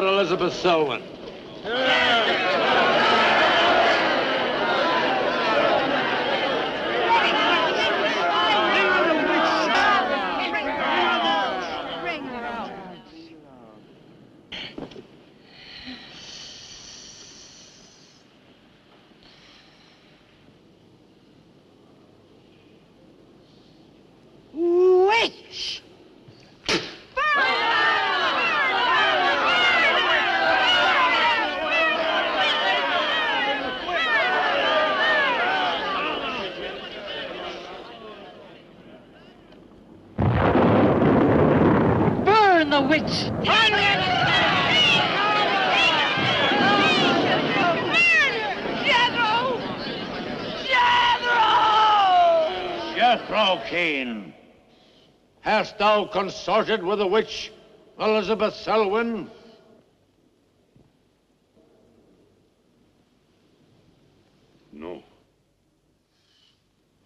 out Elizabeth Selwyn. Witch! Burn the witch! Jethro Keen, hast thou consorted with the witch Elizabeth Selwyn? No.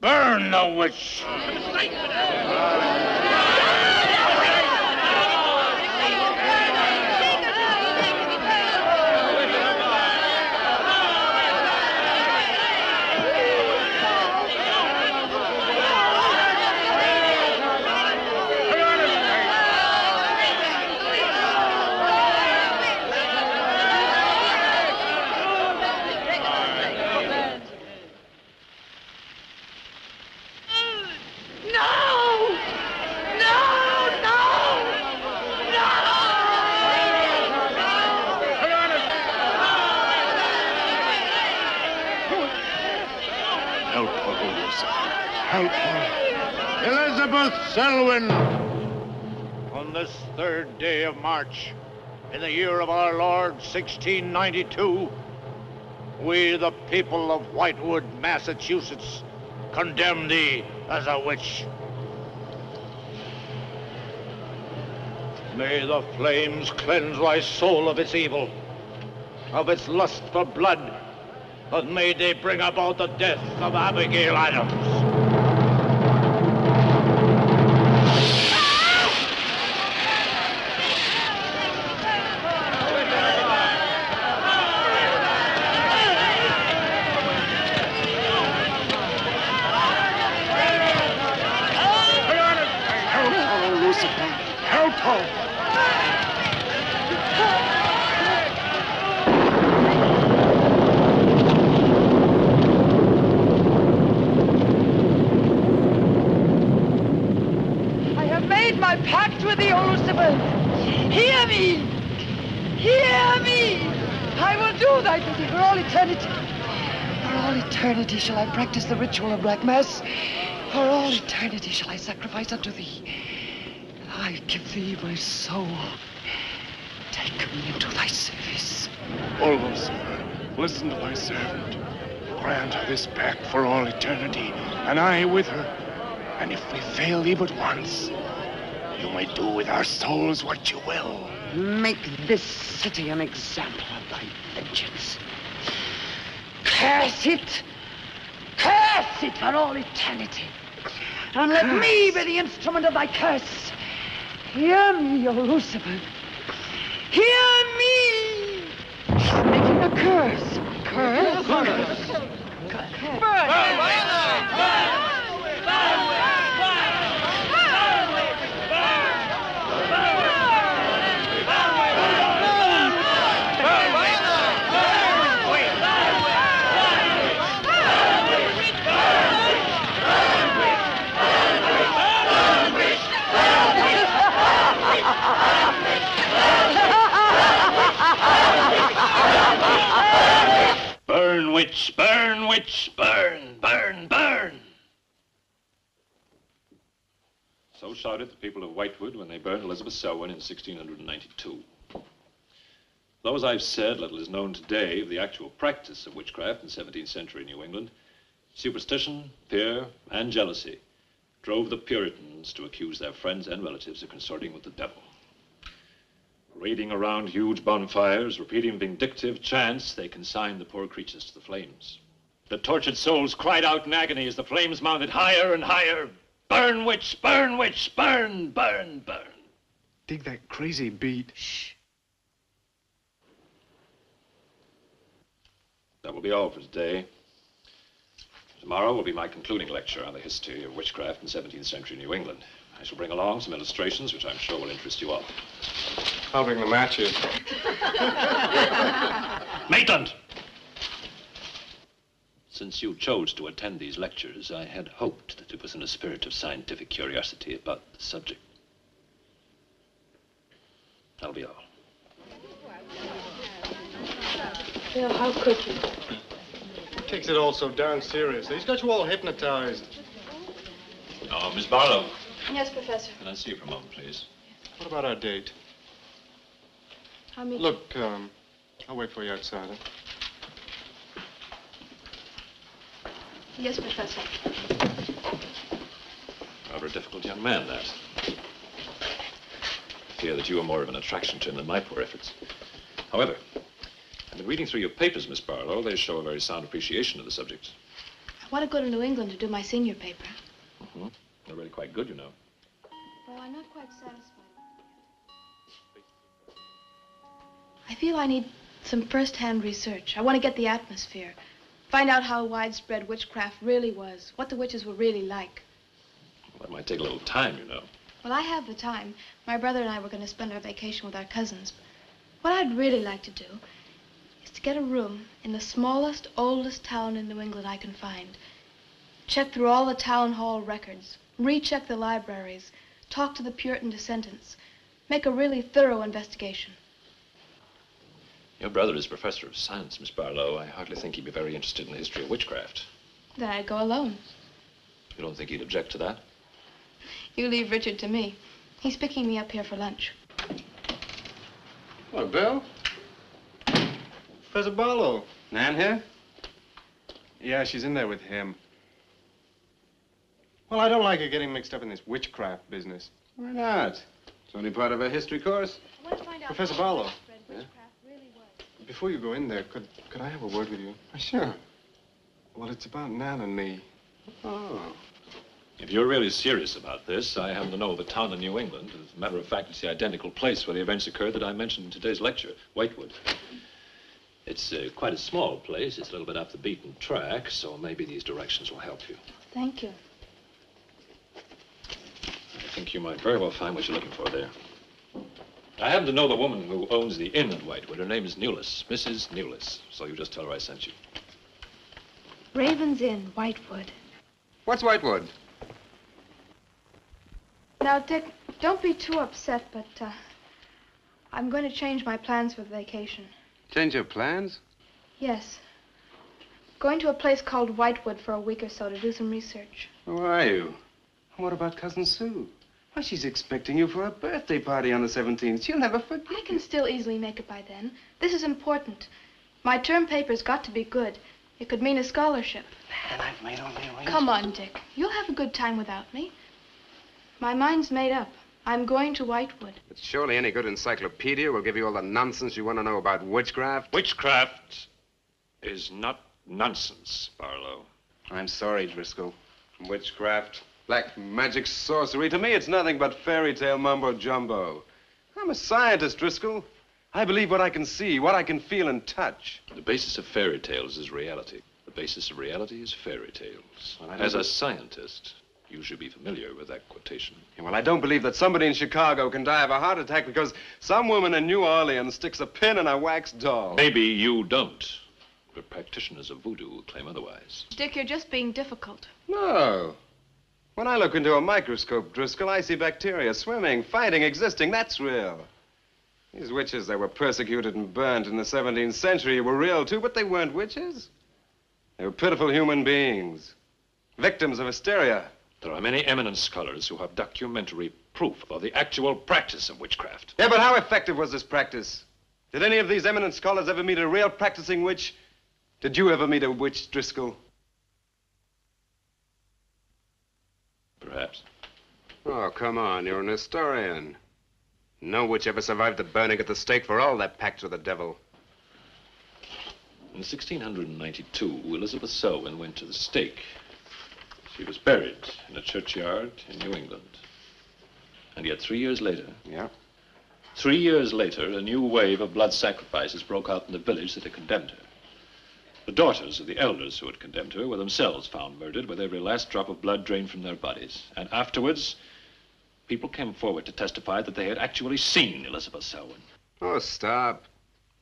Burn the witch! Elizabeth Selwyn, on this 3rd day of March, in the year of our Lord, 1692, we, the people of Whitewood, Massachusetts, condemn thee as a witch. May the flames cleanse thy soul of its evil, of its lust for blood, but may they bring about the death of Abigail Adams. Shall I practice the ritual of Black Mass? For all eternity shall I sacrifice unto thee. I give thee my soul. Take me into thy service. O Lucifer, listen to thy servant. Grant her this pact for all eternity, and I with her. And if we fail thee but once, you may do with our souls what you will. Make this city an example of thy vengeance. Curse it! Curse it for all eternity. And let me be the instrument of thy curse. Hear me, O Lucifer. Hear me! Making a curse. Curse? Burn, witch, burn, witch, burn, burn, burn. So shouted the people of Whitewood when they burned Elizabeth Selwyn in 1692. Though, as I've said, little is known today of the actual practice of witchcraft in 17th century New England, superstition, fear, and jealousy drove the Puritans to accuse their friends and relatives of consorting with the devil. Raiding around huge bonfires, repeating vindictive chants, they consigned the poor creatures to the flames. The tortured souls cried out in agony as the flames mounted higher and higher. Burn, witch, burn, witch, burn, burn, burn. Dig that crazy beat. Shh. That will be all for today. Tomorrow will be my concluding lecture on the history of witchcraft in 17th century New England. I shall bring along some illustrations, which I'm sure will interest you all. I'll bring the matches. Maitland! Since you chose to attend these lectures, I had hoped that it was in a spirit of scientific curiosity about the subject. That'll be all. Bill, how could you? He takes it all so darn seriously. He's got you all hypnotized. Oh, Miss Barlow. Yes, Professor. Can I see you for a moment, please? What about our date? I'll meet Look, I'll wait for you outside. Huh? you. Yes, Professor. Rather a difficult young man, that. I fear that you are more of an attraction to him than my poor efforts. However, I've been reading through your papers, Miss Barlow. They show a very sound appreciation of the subject. I want to go to New England to do my senior paper. Mm-hmm. They're really quite good, you know. Well, I'm not quite satisfied. I feel I need some first-hand research. I want to get the atmosphere. Find out how widespread witchcraft really was, what the witches were really like. Well, that might take a little time, you know. Well, I have the time. My brother and I were going to spend our vacation with our cousins. What I'd really like to do is to get a room in the smallest, oldest town in New England I can find. Check through all the town hall records, recheck the libraries, talk to the Puritan descendants, make a really thorough investigation. Your brother is professor of science, Miss Barlow. I hardly think he'd be very interested in the history of witchcraft. Then I'd go alone. You don't think he'd object to that? You leave Richard to me. He's picking me up here for lunch. Hello, Bill. Professor Barlow. Nan here? Yeah, she's in there with him. Well, I don't like her getting mixed up in this witchcraft business. Why not? It's only part of a history course. I want to find out Professor how Barlow. widespread witchcraft really was. Before you go in there, could I have a word with you? Sure. Well, it's about Nan and me. Oh. If you're really serious about this, I happen to know of a town in New England. As a matter of fact, it's the identical place where the events occurred that I mentioned in today's lecture, Whitewood. It's quite a small place. It's a little bit off the beaten track, so maybe these directions will help you. Thank you. I think you might very well find what you're looking for there. I happen to know the woman who owns the inn at Whitewood. Her name is Newless, Mrs. Newless. So you just tell her I sent you. Raven's Inn, Whitewood. What's Whitewood? Now, Dick, don't be too upset, but I'm going to change my plans for the vacation. Change your plans? Yes. Going to a place called Whitewood for a week or so to do some research. Who are you? What about Cousin Sue? Why, she's expecting you for a birthday party on the 17th. She'll never forget. I can still easily make it by then. This is important. My term paper's got to be good. It could mean a scholarship. And I've made all the arrangements. Come on, Dick. You'll have a good time without me. My mind's made up. I'm going to Whitewood. But surely any good encyclopedia will give you all the nonsense you want to know about witchcraft. Witchcraft is not nonsense, Barlow. I'm sorry, Driscoll. Witchcraft, black magic, sorcery. To me, it's nothing but fairy tale mumbo-jumbo. I'm a scientist, Driscoll. I believe what I can see, what I can feel and touch. The basis of fairy tales is reality. The basis of reality is fairy tales. Well, As a scientist, you should be familiar with that quotation. Yeah, well, I don't believe that somebody in Chicago can die of a heart attack because some woman in New Orleans sticks a pin in a wax doll. Maybe you don't, but practitioners of voodoo will claim otherwise. Dick, you're just being difficult. No. When I look into a microscope, Driscoll, I see bacteria swimming, fighting, existing. That's real. These witches that were persecuted and burnt in the 17th century were real, too, but they weren't witches. They were pitiful human beings, victims of hysteria. There are many eminent scholars who have documentary proof of the actual practice of witchcraft. Yeah, but how effective was this practice? Did any of these eminent scholars ever meet a real practicing witch? Did you ever meet a witch, Driscoll? Perhaps. Oh, come on, you're an historian. No witch ever survived the burning at the stake for all that pact with the devil. In 1692, Elizabeth Selwyn went to the stake. She was buried in a churchyard in New England. And yet 3 years later... Yeah? 3 years later, a new wave of blood sacrifices broke out in the village that had condemned her. The daughters of the elders who had condemned her were themselves found murdered with every last drop of blood drained from their bodies. And afterwards, people came forward to testify that they had actually seen Elizabeth Selwyn. Oh, stop.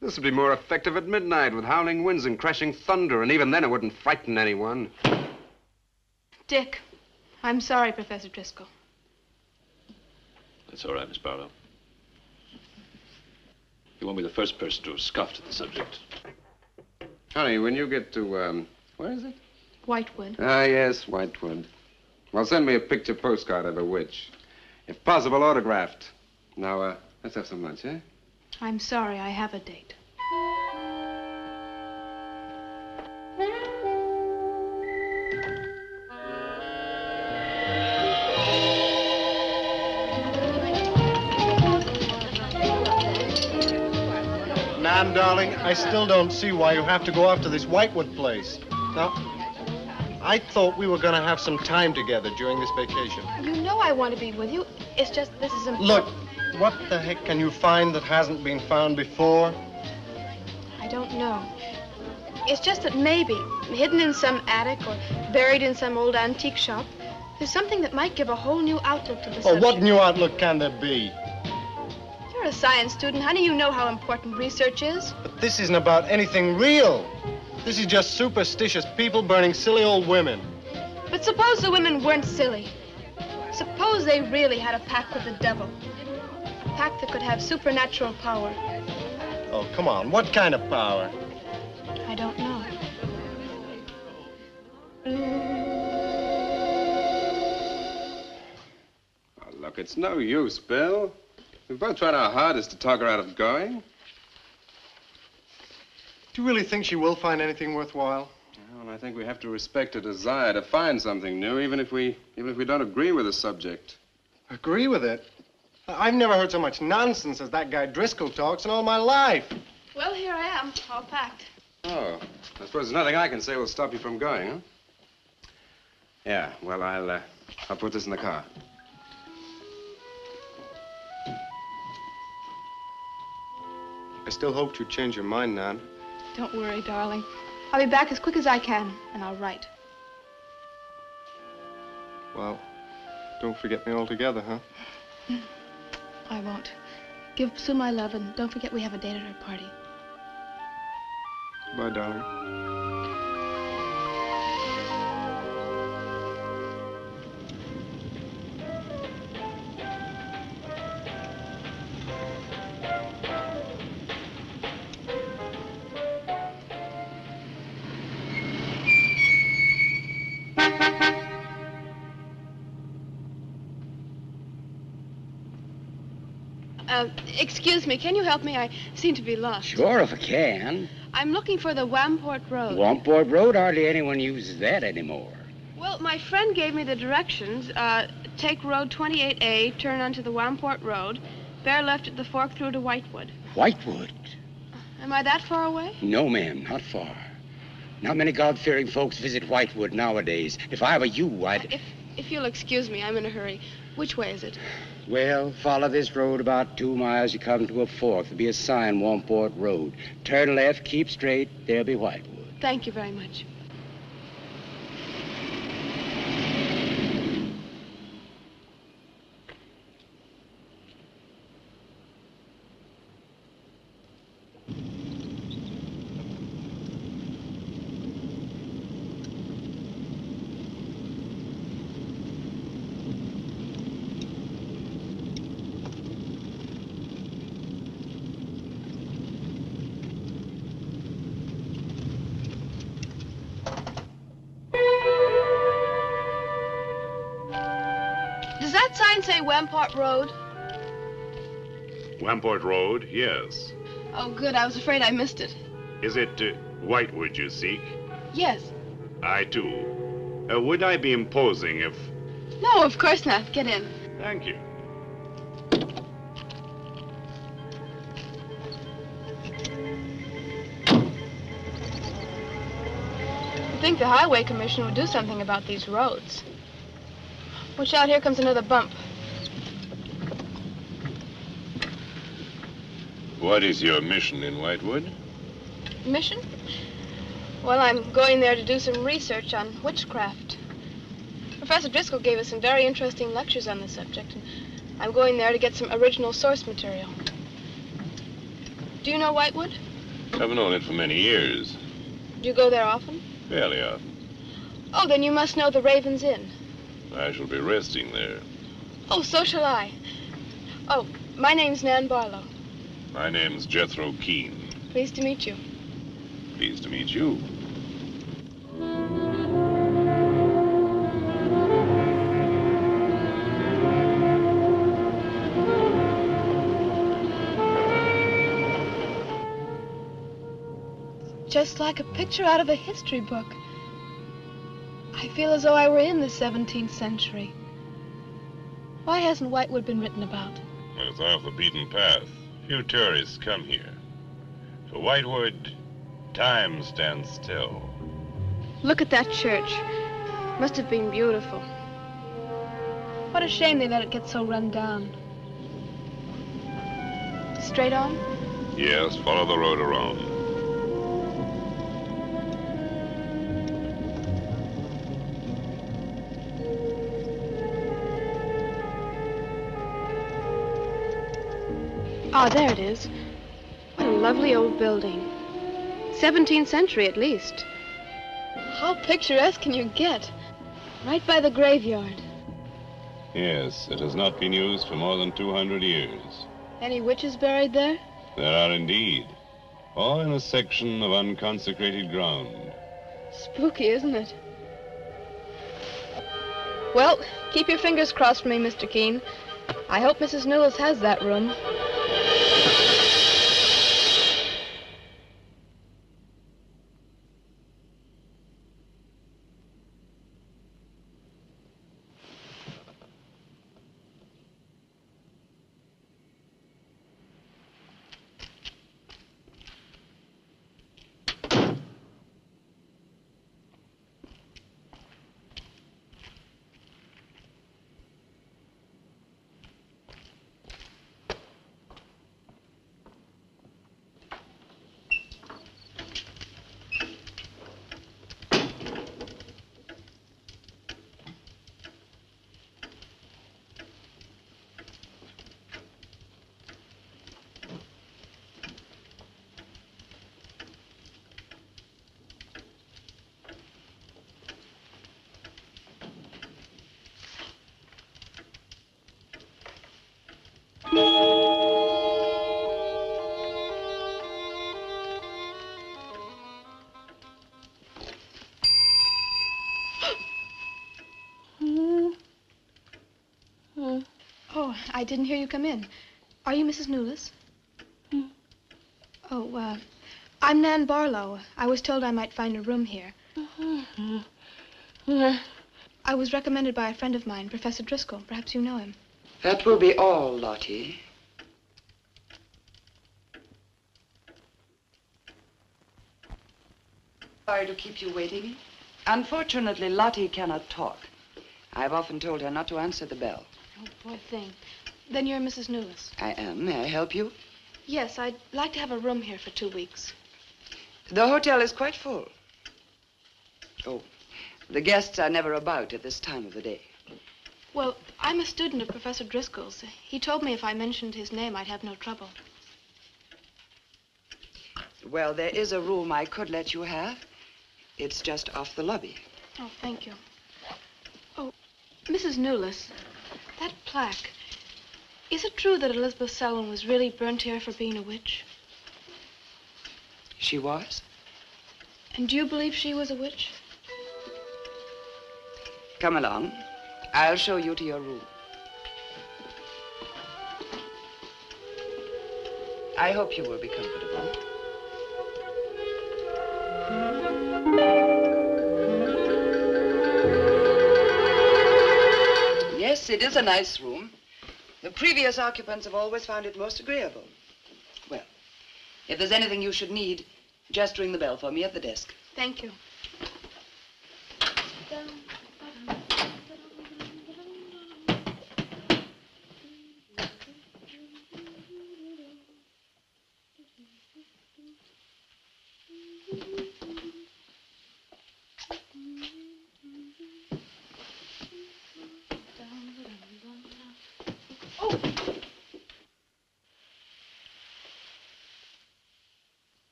This would be more effective at midnight with howling winds and crashing thunder, and even then it wouldn't frighten anyone. Dick, I'm sorry, Professor Driscoll. That's all right, Miss Barlow. You won't be the first person to have scoffed at the subject. Honey, when you get to, where is it? Whitewood. Ah, yes, Whitewood. Well, send me a picture postcard of a witch. If possible, autographed. Now, let's have some lunch, eh? I'm sorry, I have a date. Nan, darling, I still don't see why you have to go off to this Whitewood place. Now, I thought we were going to have some time together during this vacation. You know I want to be with you. It's just this is important. Look, what the heck can you find that hasn't been found before? I don't know. It's just that maybe, hidden in some attic or buried in some old antique shop, there's something that might give a whole new outlook to the subject. What new outlook can there be? You're a science student, honey. You know how important research is. But this isn't about anything real. This is just superstitious people burning silly old women. But suppose the women weren't silly. Suppose they really had a pact with the devil. A pact that could have supernatural power. Oh, come on. What kind of power? I don't know. Oh, look, it's no use, Bill. We've both tried our hardest to talk her out of going. Do you really think she will find anything worthwhile? Well, I think we have to respect her desire to find something new, even if we don't agree with the subject. Agree with it? I've never heard so much nonsense as that guy Driscoll talks in all my life. Well, here I am, all packed. Oh, I suppose there's nothing I can say will stop you from going, huh? Yeah, well, I'll put this in the car. I still hoped you'd change your mind, Nan. Don't worry, darling. I'll be back as quick as I can, and I'll write. Well, don't forget me altogether, huh? I won't. Give Sue my love, and don't forget we have a date at her party. Bye, darling. Excuse me, can you help me? I seem to be lost. Sure, if I can. I'm looking for the Wamport Road. Wamport Road? Hardly anyone uses that anymore. Well, my friend gave me the directions. Take Road 28A, turn onto the Wamport Road, bear left at the fork through to Whitewood. Whitewood? Am I that far away? No, ma'am, not far. Not many God-fearing folks visit Whitewood nowadays. If I were you, I'd... If you'll excuse me, I'm in a hurry. Which way is it? Well, follow this road about 2 miles. You come to a fork. There'll be a sign, Wamport Road. Turn left, keep straight. There'll be Whitewood. Thank you very much. Does that sign say Wamport Road? Wamport Road, yes. Oh, good. I was afraid I missed it. Is it Whitewood you seek? Yes. I, too. Would I be imposing if... No, of course not. Get in. Thank you. I think the Highway Commission would do something about these roads. Watch out, here comes another bump. What is your mission in Whitewood? Mission? Well, I'm going there to do some research on witchcraft. Professor Driscoll gave us some very interesting lectures on the subject, and I'm going there to get some original source material. Do you know Whitewood? I've known it for many years. Do you go there often? Fairly often. Oh, then you must know the Raven's Inn. I shall be resting there. Oh, so shall I. Oh, my name's Nan Barlow. My name's Jethro Keene. Pleased to meet you. Pleased to meet you. Just like a picture out of a history book. I feel as though I were in the 17th century. Why hasn't Whitewood been written about? It's off the beaten path. Few tourists come here. For Whitewood, time stands still. Look at that church. Must have been beautiful. What a shame they let it get so run down. Straight on? Yes, follow the road around. Ah, there it is. What a lovely old building. 17th century at least. How picturesque can you get? Right by the graveyard. Yes, it has not been used for more than 200 years. Any witches buried there? There are indeed. All in a section of unconsecrated ground. Spooky, isn't it? Well, keep your fingers crossed for me, Mr. Keene. I hope Mrs. Newless has that room. Oh, I didn't hear you come in. Are you Mrs. Newless? Oh, I'm Nan Barlow. I was told I might find a room here. I was recommended by a friend of mine, Professor Driscoll. Perhaps you know him. That will be all, Lottie. Sorry to keep you waiting. Unfortunately, Lottie cannot talk. I've often told her not to answer the bell. Oh, poor thing. Then you're Mrs. Newless. I am. May I help you? Yes, I'd like to have a room here for 2 weeks. The hotel is quite full. Oh, the guests are never about at this time of the day. Well, I'm a student of Professor Driscoll's. He told me if I mentioned his name, I'd have no trouble. Well, there is a room I could let you have. It's just off the lobby. Oh, thank you. Oh, Mrs. Newless, that plaque. Is it true that Elizabeth Selwyn was really burnt here for being a witch? She was? And do you believe she was a witch? Come along. I'll show you to your room. I hope you will be comfortable. Yes, it is a nice room. The previous occupants have always found it most agreeable. Well, if there's anything you should need, just ring the bell for me at the desk. Thank you.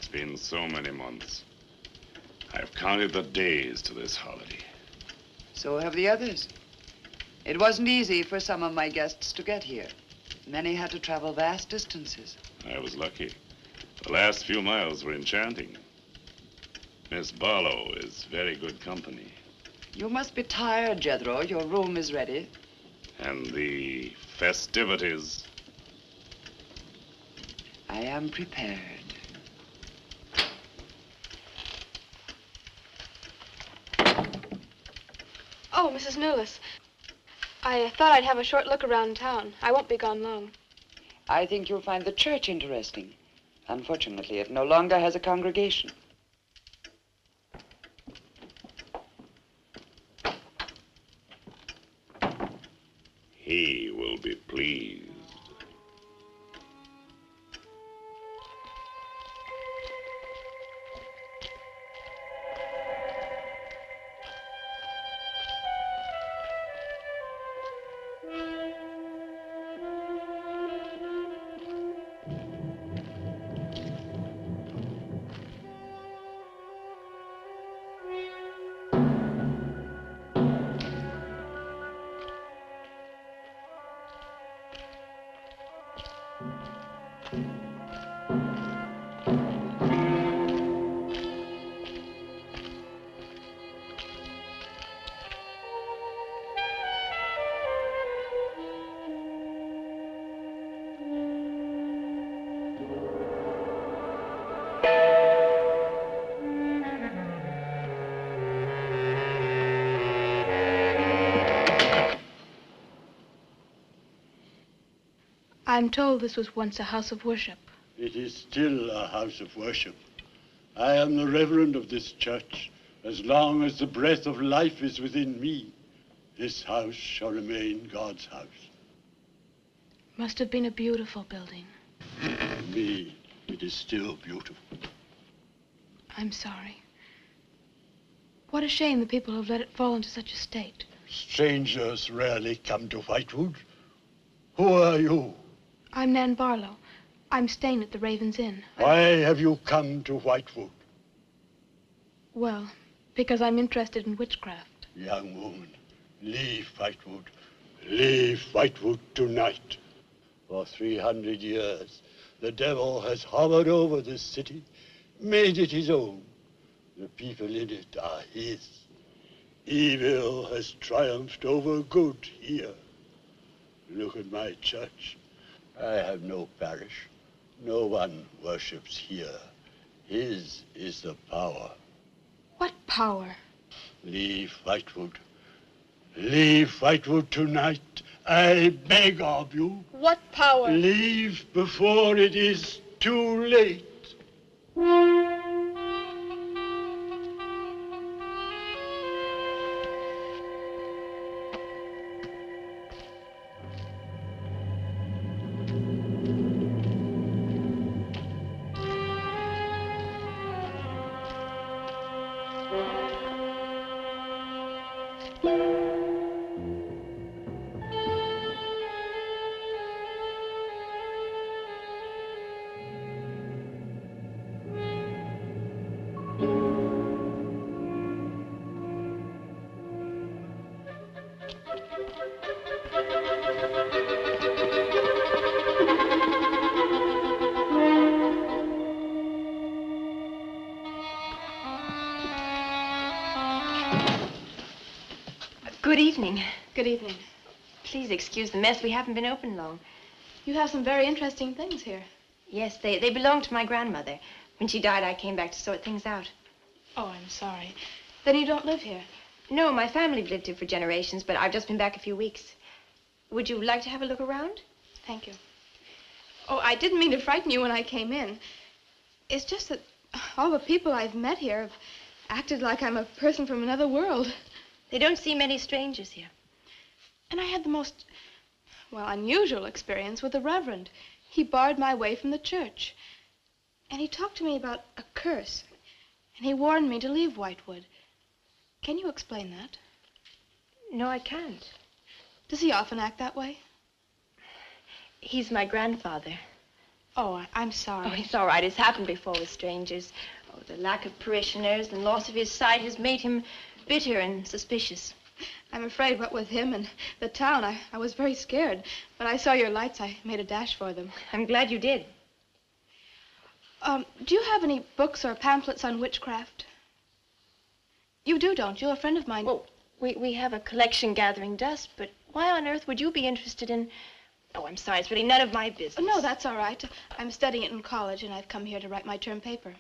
It's been so many months. I've counted the days to this holiday. So have the others. It wasn't easy for some of my guests to get here. Many had to travel vast distances. I was lucky. The last few miles were enchanting. Miss Barlow is very good company. You must be tired, Jethro. Your room is ready. And the festivities. I am prepared. Oh, Mrs. Newless. I thought I'd have a short look around town. I won't be gone long. I think you'll find the church interesting. Unfortunately, it no longer has a congregation. He will be pleased. I'm told this was once a house of worship. It is still a house of worship. I am the reverend of this church. As long as the breath of life is within me, this house shall remain God's house. Must have been a beautiful building. For me, it is still beautiful. I'm sorry. What a shame the people have let it fall into such a state. Strangers rarely come to Whitewood. Who are you? I'm Nan Barlow. I'm staying at the Raven's Inn. Why have you come to Whitewood? Well, because I'm interested in witchcraft. Young woman, leave Whitewood. Leave Whitewood tonight. For 300 years, the devil has hovered over this city, made it his own. The people in it are his. Evil has triumphed over good here. Look at my church. I have no parish. No one worships here. His is the power. What power? Leave Whitewood. Leave Whitewood tonight. I beg of you. What power? Leave before it is too late. Good evening. Good evening. Please excuse the mess. We haven't been open long. You have some very interesting things here. Yes, they belonged to my grandmother. When she died, I came back to sort things out. Oh, I'm sorry. Then you don't live here? No, my family lived here for generations, but I've just been back a few weeks. Would you like to have a look around? Thank you. Oh, I didn't mean to frighten you when I came in. It's just that all the people I've met here have acted like I'm a person from another world. They don't see many strangers here. And I had the most, well, unusual experience with the Reverend. He barred my way from the church. And he talked to me about a curse. And he warned me to leave Whitewood. Can you explain that? No, I can't. Does he often act that way? He's my grandfather. Oh, I'm sorry. Oh, it's all right. It's happened before with strangers. Oh, the lack of parishioners and loss of his sight has made him bitter and suspicious. I'm afraid what with him and the town, I was very scared. When I saw your lights, I made a dash for them. I'm glad you did. Do you have any books or pamphlets on witchcraft? You do, don't you? A friend of mine... Well, we have a collection gathering dust, but why on earth would you be interested in... Oh, I'm sorry. It's really none of my business. Oh, no, that's all right. I'm studying it in college, and I've come here to write my term paper.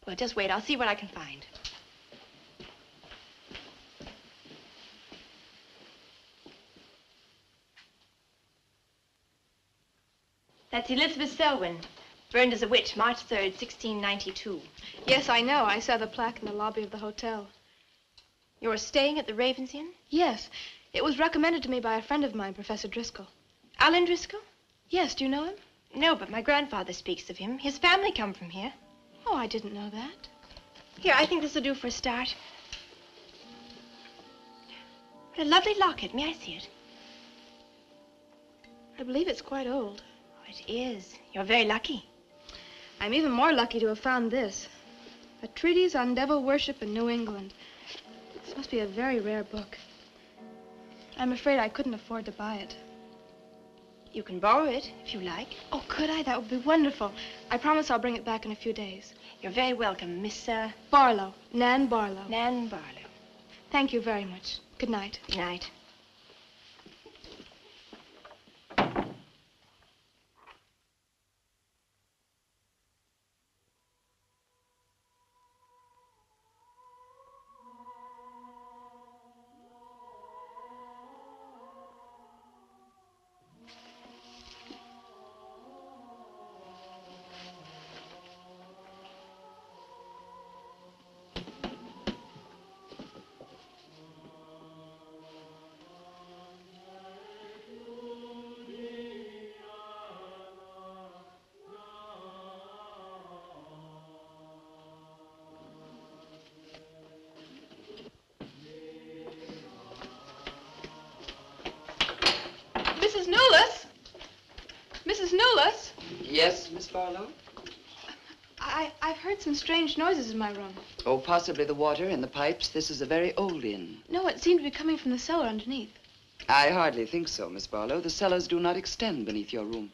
Well, just wait. I'll see what I can find. That's Elizabeth Selwyn, burned as a witch, March 3rd, 1692. Yes, I know. I saw the plaque in the lobby of the hotel. You're staying at the Ravens Inn? Yes. It was recommended to me by a friend of mine, Professor Driscoll. Alan Driscoll? Yes, do you know him? No, but my grandfather speaks of him. His family come from here. Oh, I didn't know that. Here, I think this will do for a start. What a lovely locket. May I see it? I believe it's quite old. Oh, it is. You're very lucky. I'm even more lucky to have found this. A treatise on devil worship in New England. This must be a very rare book. I'm afraid I couldn't afford to buy it. You can borrow it, if you like. Oh, could I? That would be wonderful. I promise I'll bring it back in a few days. You're very welcome, Miss, Barlow. Nan Barlow. Nan Barlow. Thank you very much. Good night. Good night. Mrs. Newless? Mrs. Newless? Yes, Miss Barlow? I've heard some strange noises in my room. Oh, possibly the water in the pipes. This is a very old inn. No, it seemed to be coming from the cellar underneath. I hardly think so, Miss Barlow. The cellars do not extend beneath your room.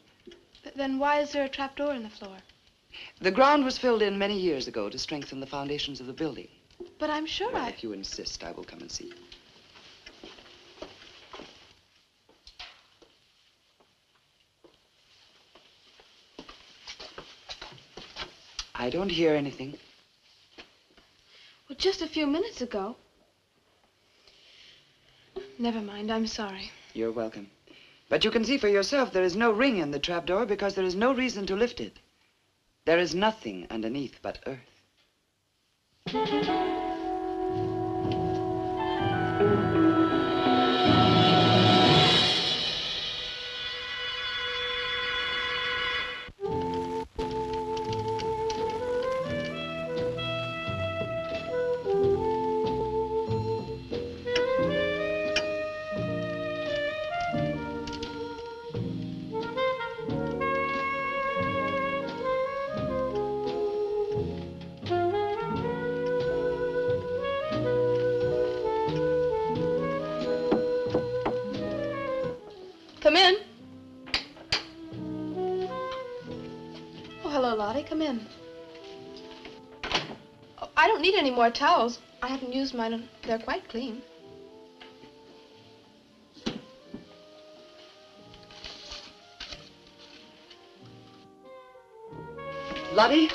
Then why is there a trapdoor in the floor? The ground was filled in many years ago to strengthen the foundations of the building. But I'm sure Well, if you insist, I will come and see. I don't hear anything. Well, just a few minutes ago. Never mind, I'm sorry. You're welcome. But you can see for yourself there is no ring in the trapdoor because there is no reason to lift it. There is nothing underneath but earth. Come in. Oh, hello, Lottie. Come in. Oh, I don't need any more towels. I haven't used mine, and they're quite clean. Lottie,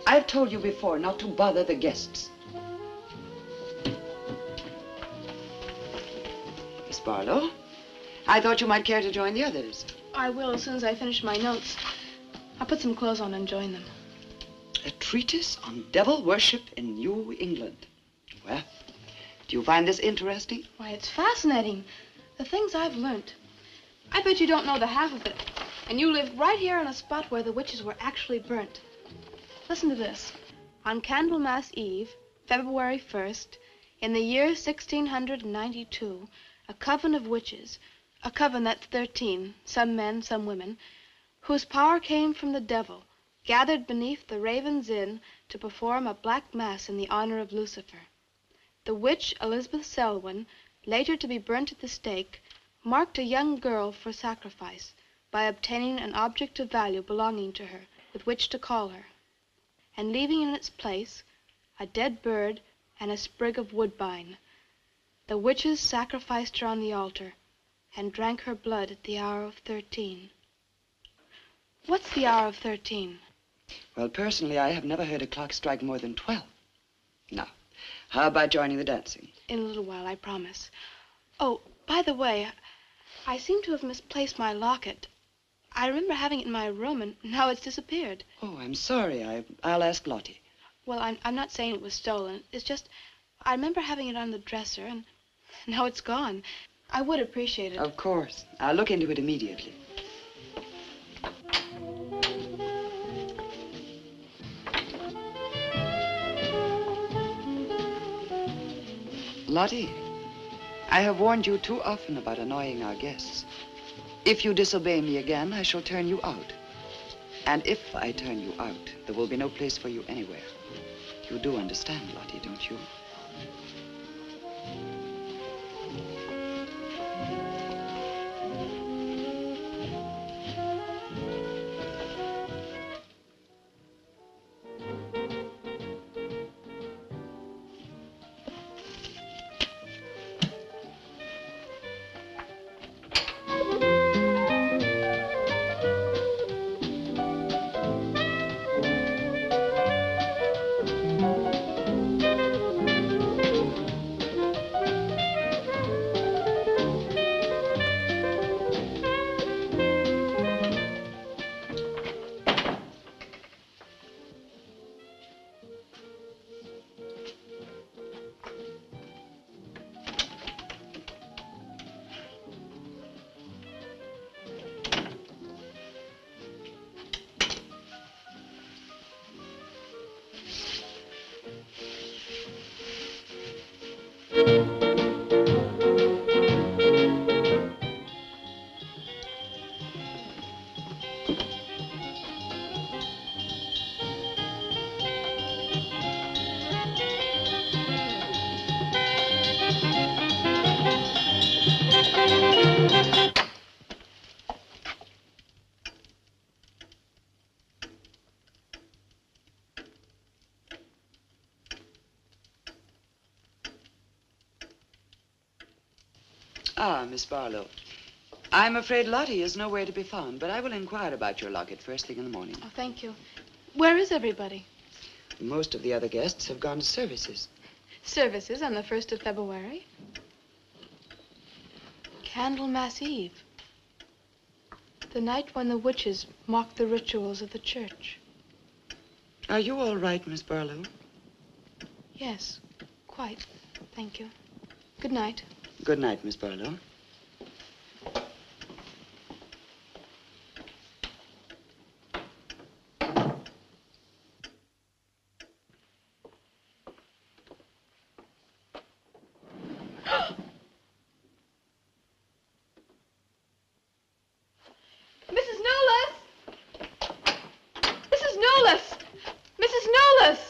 I've told you before not to bother the guests. Miss Barlow, I thought you might care to join the others. I will as soon as I finish my notes. I'll put some clothes on and join them. A treatise on devil worship in New England. Well, do you find this interesting? Why, it's fascinating. The things I've learned. I bet you don't know the half of it. And you live right here on a spot where the witches were actually burnt. Listen to this. On Candlemas Eve, February 1st, in the year 1692, a coven of witches, a coven that's 13, some men, some women, whose power came from the devil, gathered beneath the Raven's Inn to perform a black mass in the honor of Lucifer. The witch Elizabeth Selwyn, later to be burnt at the stake, marked a young girl for sacrifice by obtaining an object of value belonging to her with which to call her, and leaving in its place a dead bird and a sprig of woodbine. The witches sacrificed her on the altar and drank her blood at the hour of 13. What's the hour of 13? Well, personally, I have never heard a clock strike more than 12. Now, how about joining the dancing? In a little while, I promise. Oh, by the way, I seem to have misplaced my locket. I remember having it in my room, and now it's disappeared. Oh, I'm sorry. I'll ask Lottie. Well, I'm not saying it was stolen. It's just, I remember having it on the dresser, and now it's gone. I would appreciate it. Of course. I'll look into it immediately. Lottie, I have warned you too often about annoying our guests. If you disobey me again, I shall turn you out. And if I turn you out, there will be no place for you anywhere. You do understand, Lottie, don't you? Ah, Miss Barlow. I'm afraid Lottie is nowhere to be found, but I will inquire about your locket first thing in the morning. Oh, thank you. Where is everybody? Most of the other guests have gone to services. Services on the 1st of February. Candlemas Eve. The night when the witches mocked the rituals of the church. Are you all right, Miss Barlow? Yes, quite. Thank you. Good night. Good night, Miss Barlow. Mrs. Newless! Mrs. Newless! Mrs. Newless!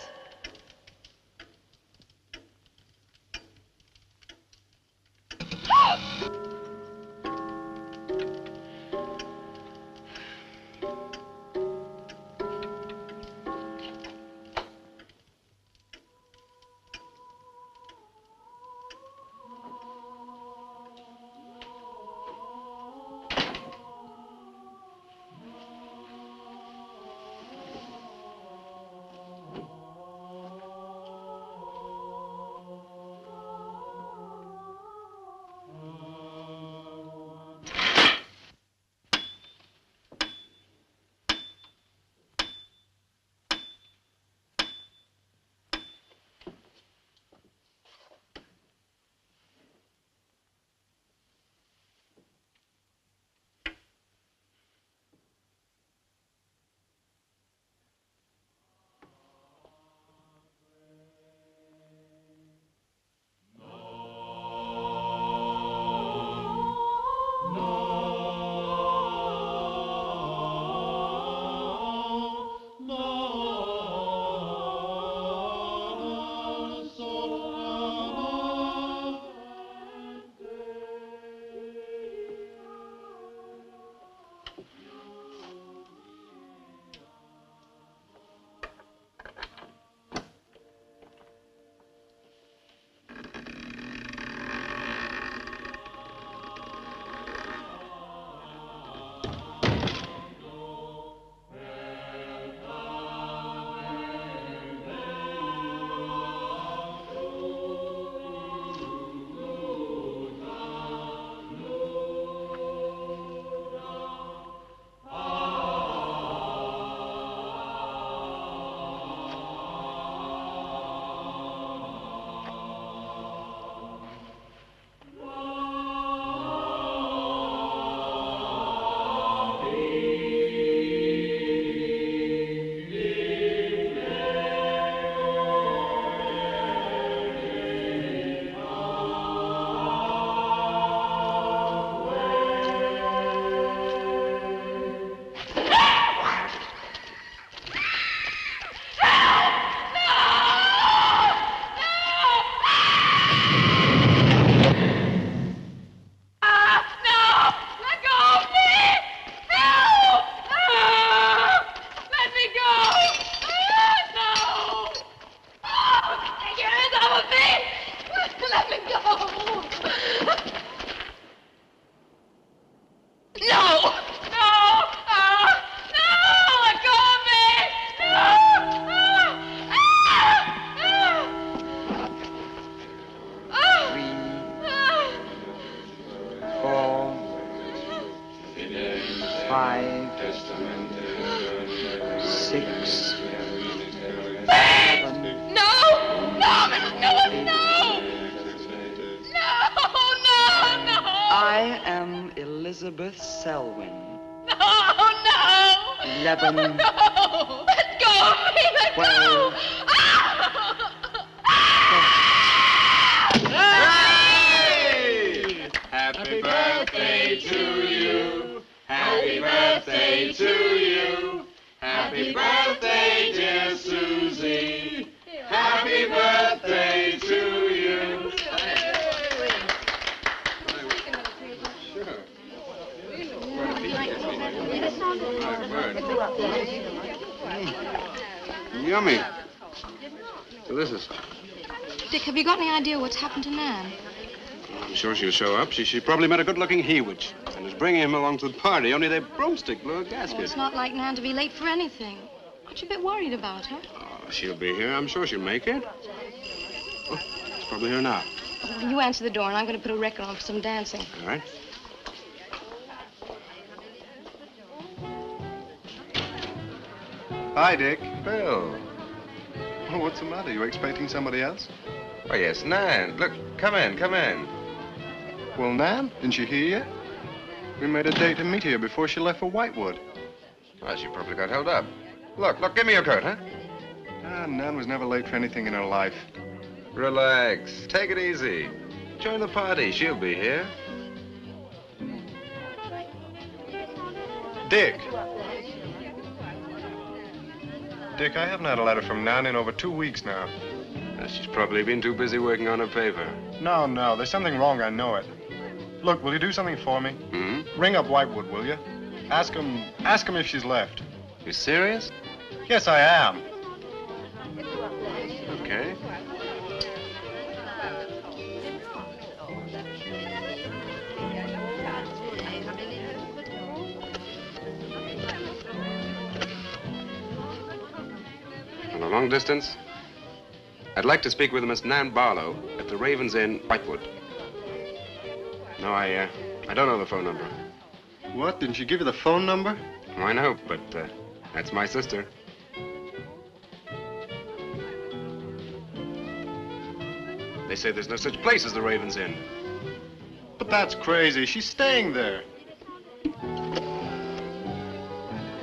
5, 6, 7. No! No, Mrs. Newless, no! No, no, no! I am Elizabeth Selwyn. No, no! 11. No! Let go of me! Let 12. go! Happy birthday to you. Happy birthday to you. Happy birthday, dear Susie. Happy birthday to you. Yummy. Delicious. Dick, have you got any idea what's happened to Nan? I'm sure she'll show up. She probably met a good-looking he-witch and is bringing him along to the party, only their broomstick blew a gasket. Well, it's not like Nan to be late for anything. Aren't you a bit worried about her? Oh, she'll be here. I'm sure she'll make it. Oh, it's probably her now. Well, you answer the door, and I'm going to put a record on for some dancing. All right. Hi, Dick. Bill. Oh, what's the matter? You expecting somebody else? Oh, yes, Nan. Look, come in, come in. Well, Nan, didn't she hear you? We made a date to meet here before she left for Whitewood. Well, she probably got held up. Look, give me your coat, huh? Ah, Nan was never late for anything in her life. Relax. Take it easy. Join the party. She'll be here. Dick. Dick, I haven't had a letter from Nan in over 2 weeks now. She's probably been too busy working on her paper. No, there's something wrong, I know it. Look, will you do something for me? Hmm? Ring up Whitewood, will you? Ask him if she's left. You serious? Yes, I am. Okay. On a long distance, I'd like to speak with Miss Nan Barlow at the Raven's Inn, Whitewood. No, I don't know the phone number. What? Didn't she give you the phone number? Oh, I know, but that's my sister. They say there's no such place as the Raven's Inn. But that's crazy. She's staying there.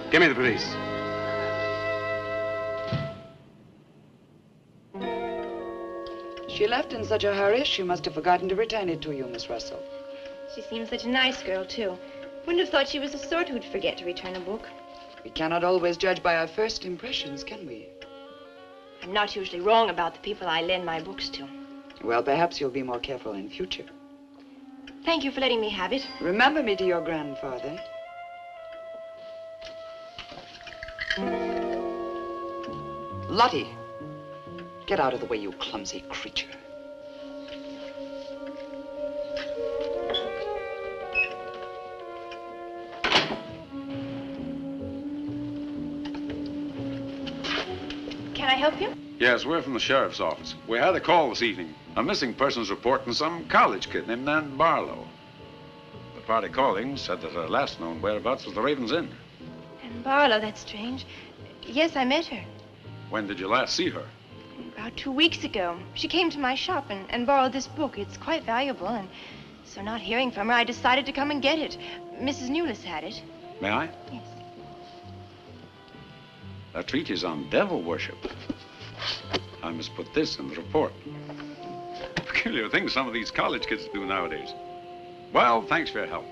Give me the police. She left in such a hurry, she must have forgotten to return it to you, Miss Russell. She seems such a nice girl, too. Wouldn't have thought she was the sort who'd forget to return a book. We cannot always judge by our first impressions, can we? I'm not usually wrong about the people I lend my books to. Well, perhaps you'll be more careful in future. Thank you for letting me have it. Remember me to your grandfather. Lottie, get out of the way, you clumsy creature. Can I help you? Yes, we're from the sheriff's office. We had a call this evening. A missing persons report from some college kid named Nan Barlow. The party calling said that her last known whereabouts was the Raven's Inn. And Barlow, that's strange. Yes, I met her. When did you last see her? About 2 weeks ago. She came to my shop and borrowed this book. It's quite valuable, and so not hearing from her, I decided to come and get it. Mrs. Newless had it. May I? Yes. A treatise on devil worship. I must put this in the report. Peculiar things some of these college kids do nowadays. Well, thanks for your help.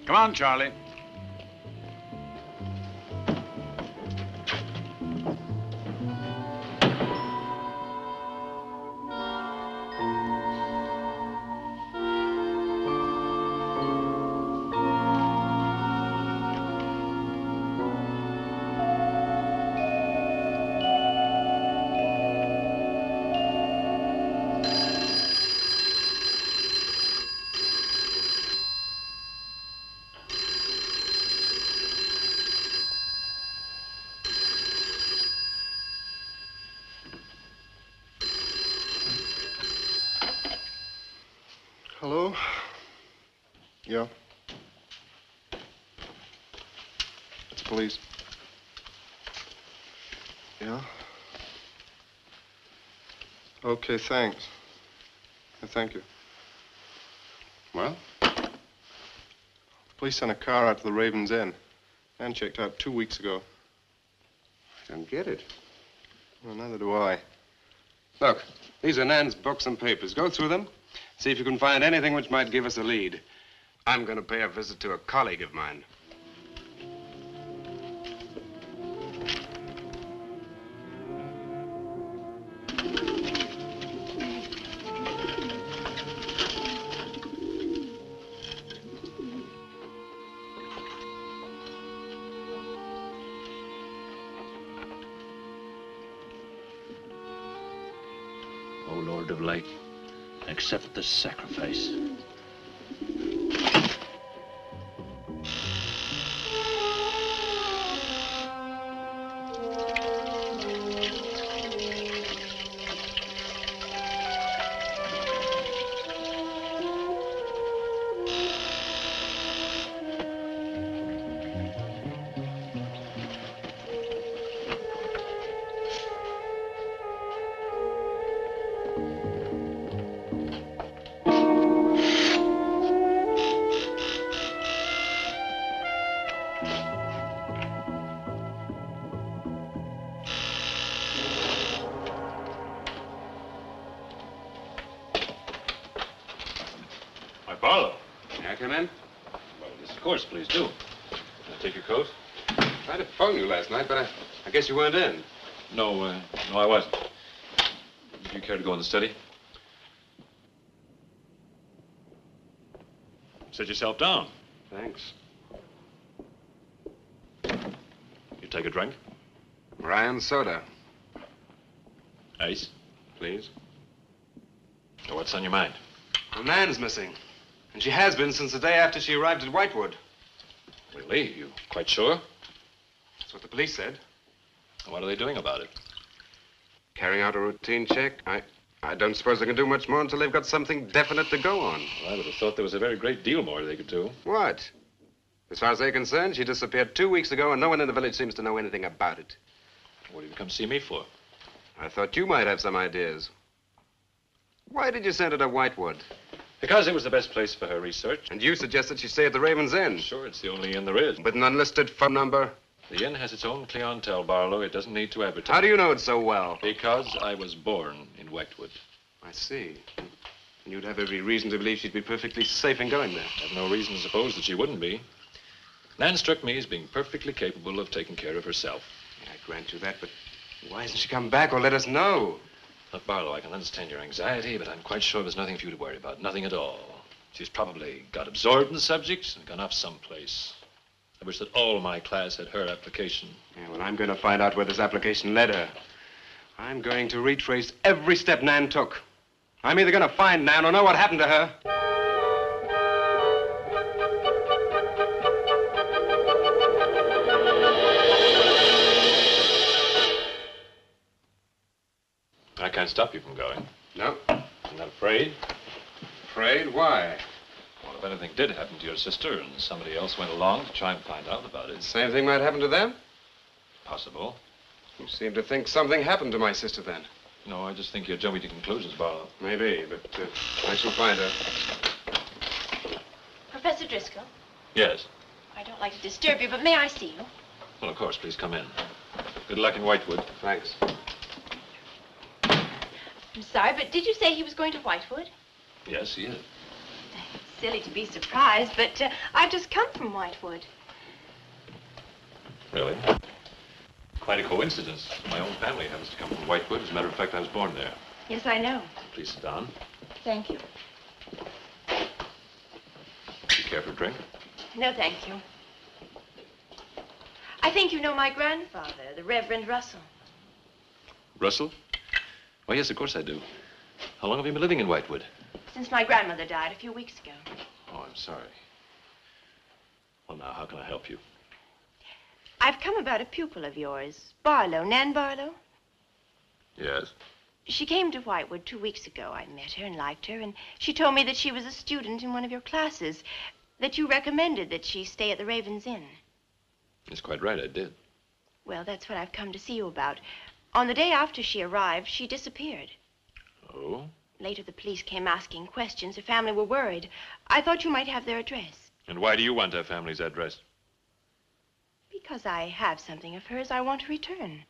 Come on, Charlie. Hello? Yeah. police. Yeah? Okay, thanks. Thank you. Well? Police sent a car out to the Raven's Inn. Nan checked out 2 weeks ago. I don't get it. Well, neither do I. Look, these are Nan's books and papers. Go through them. See if you can find anything which might give us a lead. I'm going to pay a visit to a colleague of mine. O Lord of Light, accept this sacrifice. Barlow. May I come in? Well, yes, of course, please do. Can I take your coat? I tried to phone you last night, but I guess you weren't in. No, I wasn't. Would you care to go in the study? Sit yourself down. Thanks. You take a drink? Ryan soda. Ice? Please. So what's on your mind? Well, Nan's missing. And she has been since the day after she arrived at Whitewood. Really? You quite sure? That's what the police said. What are they doing about it? Carrying out a routine check. I don't suppose they can do much more until they've got something definite to go on. Well, I would have thought there was a very great deal more they could do. What? As far as they're concerned, she disappeared 2 weeks ago, and no one in the village seems to know anything about it. What have you come to see me for? I thought you might have some ideas. Why did you send her to Whitewood? Because it was the best place for her research. And you suggested she stay at the Raven's Inn. Sure, it's the only inn there is. With an unlisted phone number? The inn has its own clientele, Barlow. It doesn't need to advertise. How do you know it so well? Because I was born in Whitewood. I see. And you'd have every reason to believe she'd be perfectly safe in going there. I have no reason to suppose that she wouldn't be. Nan struck me as being perfectly capable of taking care of herself. Yeah, I grant you that, but why hasn't she come back or let us know? Look, Barlow, I can understand your anxiety, but I'm quite sure there's nothing for you to worry about. Nothing at all. She's probably got absorbed in the subject and gone off someplace. I wish that all my class had her application. Yeah, well, I'm going to find out where this application led her. I'm going to retrace every step Nan took. I'm either going to find Nan or know what happened to her. I can't stop you from going. No. I'm not afraid. Afraid? Why? Well, if anything did happen to your sister and somebody else went along to try and find out about it. Same thing might happen to them? Possible. You seem to think something happened to my sister then. No, I just think you're jumping to conclusions, Barlow. Maybe, but I shall find her. Professor Driscoll, Yes. I don't like to disturb you, but may I see you? Well, of course, please come in. Good luck in Whitewood. Thanks. I'm sorry, but did you say he was going to Whitewood? Yes, he is. It's silly to be surprised, but I've just come from Whitewood. Really? Quite a coincidence. My own family happens to come from Whitewood. As a matter of fact, I was born there. Yes, I know. Please sit down. Thank you. Do you care for a drink? No, thank you. I think you know my grandfather, the Reverend Russell. Russell? Oh, yes, of course I do. How long have you been living in Whitewood? Since my grandmother died a few weeks ago. Oh, I'm sorry. Well, now, how can I help you? I've come about a pupil of yours, Barlow, Nan Barlow. Yes? She came to Whitewood 2 weeks ago. I met her and liked her, and she told me that she was a student in one of your classes, that you recommended that she stay at the Raven's Inn. That's quite right, I did. Well, that's what I've come to see you about. On the day after she arrived, she disappeared. Oh? Later, the police came asking questions. Her family were worried. I thought you might have their address. And why do you want her family's address? Because I have something of hers I want to return.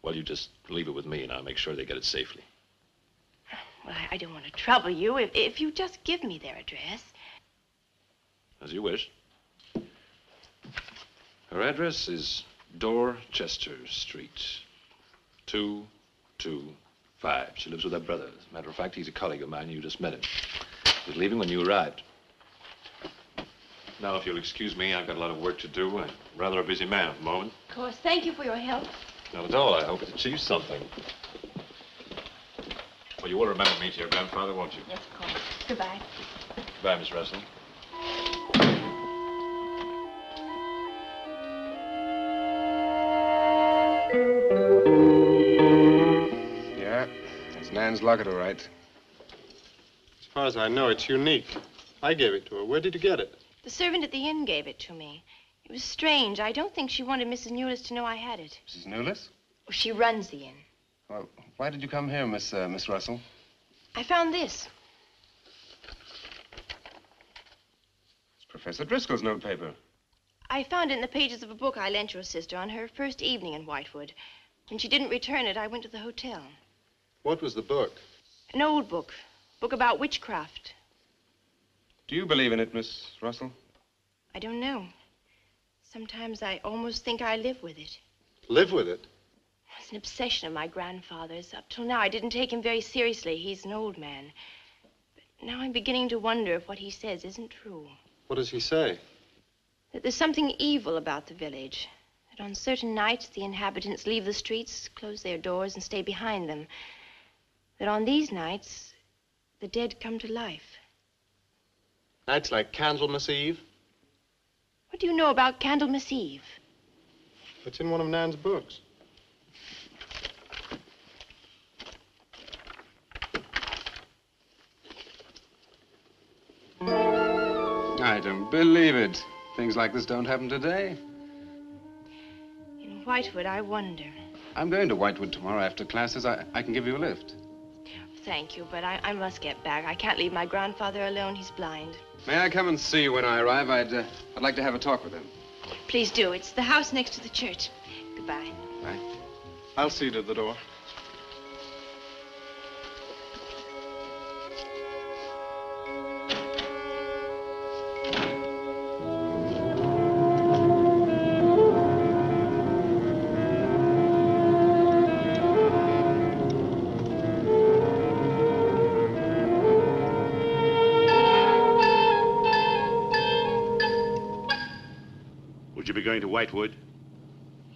Well, you just leave it with me, and I'll make sure they get it safely. Well, I don't want to trouble you. If you just give me their address. As you wish. Her address is Dorchester Street, 225. She lives with her brother. As a matter of fact, he's a colleague of mine. You just met him. He was leaving when you arrived. Now, if you'll excuse me, I've got a lot of work to do. I'm rather a busy man at the moment. Of course. Thank you for your help. Not at all. I hope it achieves something. Well, you will remember me to your grandfather, won't you? Yes, of course. Goodbye. Goodbye, Miss Russell. Yeah, it's Nan's locket, all right. As far as I know, it's unique. I gave it to her. Where did you get it? The servant at the inn gave it to me. It was strange. I don't think she wanted Mrs. Newless to know I had it. Mrs. Newless? Oh, she runs the inn. Well, why did you come here, Miss Russell? I found this. It's Professor Driscoll's notepaper. I found it in the pages of a book I lent your sister on her first evening in Whitewood. When she didn't return it, I went to the hotel. What was the book? An old book. Book about witchcraft. Do you believe in it, Miss Russell? I don't know. Sometimes I almost think I live with it. Live with it? It's an obsession of my grandfather's. Up till now, I didn't take him very seriously. He's an old man. But now I'm beginning to wonder if what he says isn't true. What does he say? That there's something evil about the village. That on certain nights, the inhabitants leave the streets, close their doors, and stay behind them. That on these nights, the dead come to life. Nights like Candlemas Eve? What do you know about Candlemas Eve? It's in one of Nan's books. I don't believe it. Things like this don't happen today. In Whitewood, I wonder. I'm going to Whitewood tomorrow after classes. I can give you a lift. Thank you, but I must get back. I can't leave my grandfather alone. He's blind. May I come and see you when I arrive? I'd like to have a talk with him. Please do. It's the house next to the church. Goodbye. Bye. I'll see you to the door. Would you be going to Whitewood?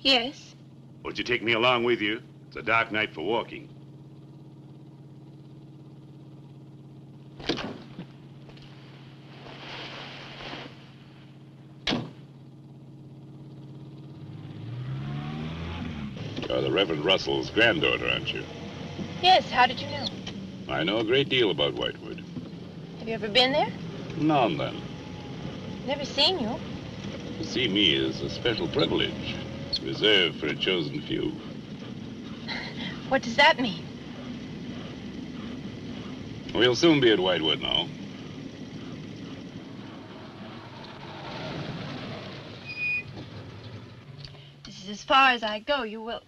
Yes. Would you take me along with you? It's a dark night for walking. You're the Reverend Russell's granddaughter, aren't you? Yes, how did you know? I know a great deal about Whitewood. Have you ever been there? Now and then. Never seen you. To see me is a special privilege, reserved for a chosen few. What does that mean? We'll soon be at Whitewood now. This is as far as I go. You will...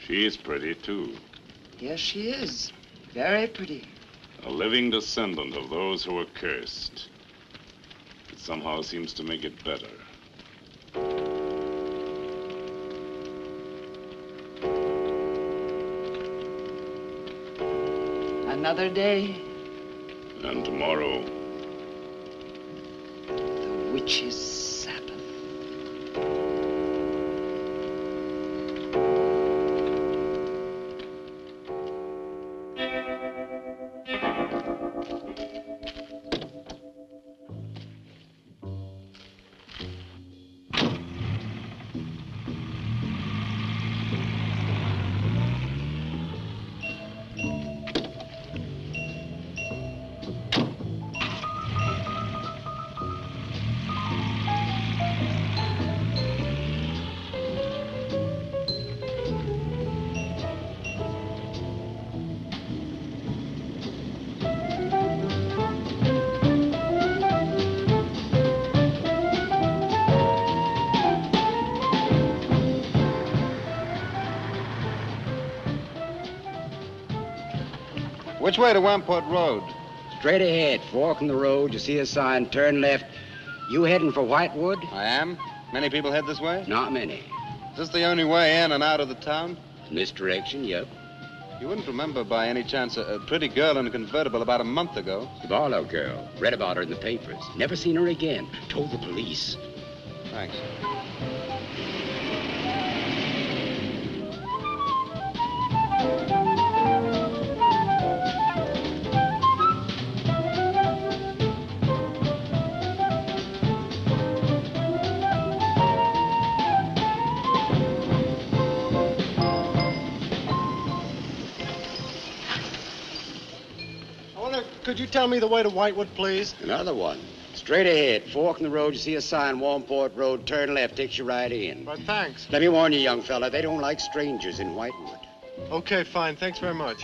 She's pretty, too. Yes, she is. Very pretty. A living descendant of those who were cursed. It somehow seems to make it better. Another day. And tomorrow. The witch's Sabbath. Which way to Wamport Road? Straight ahead, fork in the road, you see a sign, turn left. You heading for Whitewood? I am. Many people head this way? Not many. Is this the only way in and out of the town? In this direction, yep. You wouldn't remember by any chance a pretty girl in a convertible about a month ago? The Barlow girl. Read about her in the papers. Never seen her again. Told the police. Thanks. Could you tell me the way to Whitewood, please? Another one. Straight ahead, fork in the road, you see a sign, Wamport Road, turn left, takes you right in. But thanks. Let me warn you, young fella, they don't like strangers in Whitewood. Okay, fine. Thanks very much.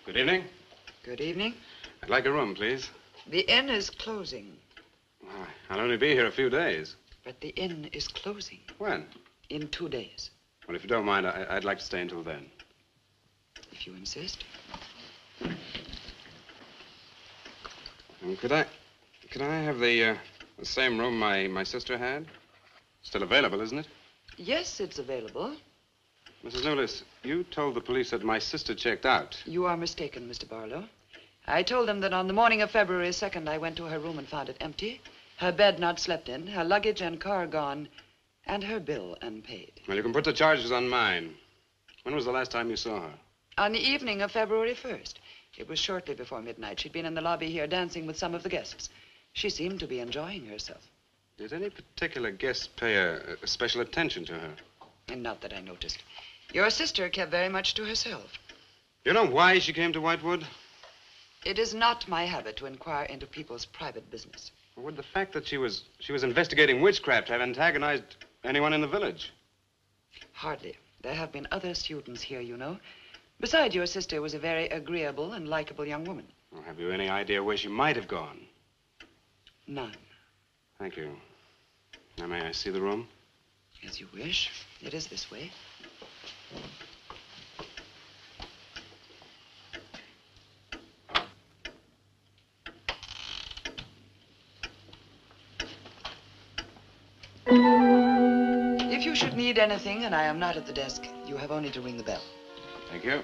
Good evening. Good evening. I'd like a room, please. The inn is closing. I'll only be here a few days. But the inn is closing. When? In 2 days. Well, if you don't mind, I'd like to stay until then. If you insist. Could I have the same room my sister had? Still available, isn't it? Yes, it's available. Mrs. Newless, you told the police that my sister checked out. You are mistaken, Mr. Barlow. I told them that on the morning of February 2nd, I went to her room and found it empty, her bed not slept in, her luggage and car gone, and her bill unpaid. Well, you can put the charges on mine. When was the last time you saw her? On the evening of February 1st. It was shortly before midnight. She'd been in the lobby here dancing with some of the guests. She seemed to be enjoying herself. Did any particular guest pay a special attention to her? And not that I noticed. Your sister kept very much to herself. You know why she came to Whitewood? It is not my habit to inquire into people's private business. Or would the fact that she was investigating witchcraft have antagonized anyone in the village? Hardly. There have been other students here, you know. Besides, your sister was a very agreeable and likable young woman. Well, have you any idea where she might have gone? None. Thank you. Now, may I see the room? As you wish. It is this way. If you should need anything and I am not at the desk, you have only to ring the bell. Thank you.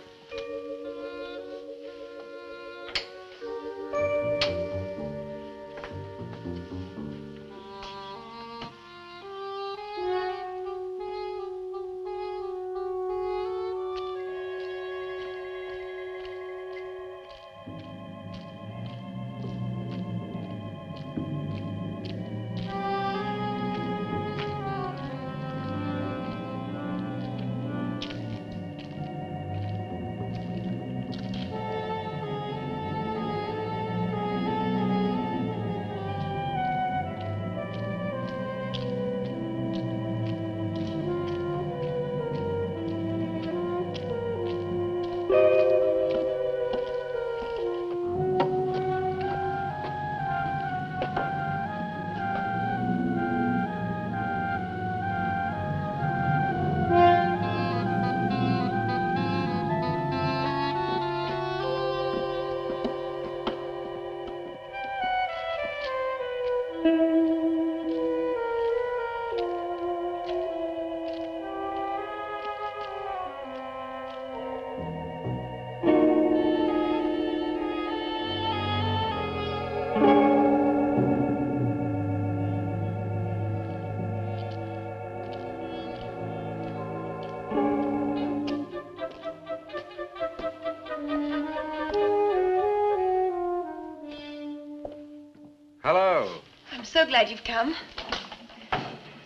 glad you've come.